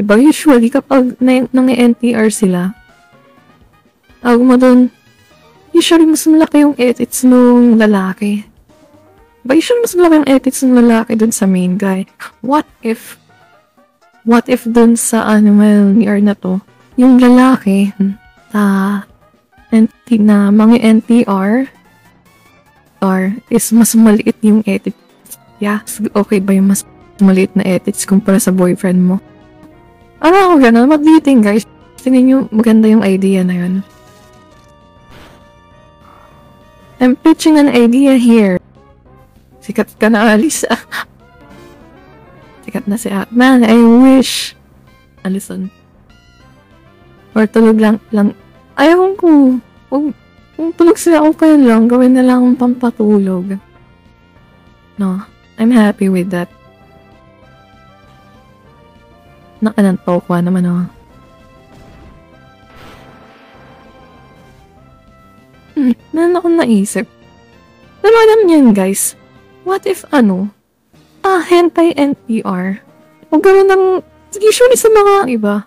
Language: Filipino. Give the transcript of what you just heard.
Diba usually kapag nang-NTR sila, tawag mo dun, usually mas malaki yung edits nung lalaki. Diba usually mas malaki yung edits nung lalaki dun sa main guy. What if dun sa NTR na to, yung lalaki, na mga NTR, is mas maliit yung edit. Yeah, okay ba yung mas maliit na edits kumpara sa boyfriend mo? Ano ako gano'n? What do you think, guys? Tingnan nyo, maganda yung idea na yun. I'm pitching an idea here. Sikat ka na, Alisa. Sikat na si Man, I wish. Alison. Or tulog lang. Ayaw ko. Kung tulog sila, okay lang. Gawin na lang pampatulog. No, I'm happy with that. Nakanantok ko naman ako. Meron akong naisip. Pero alam niyan guys, what if hentai NTR? O gano'n ng, usually sa mga iba,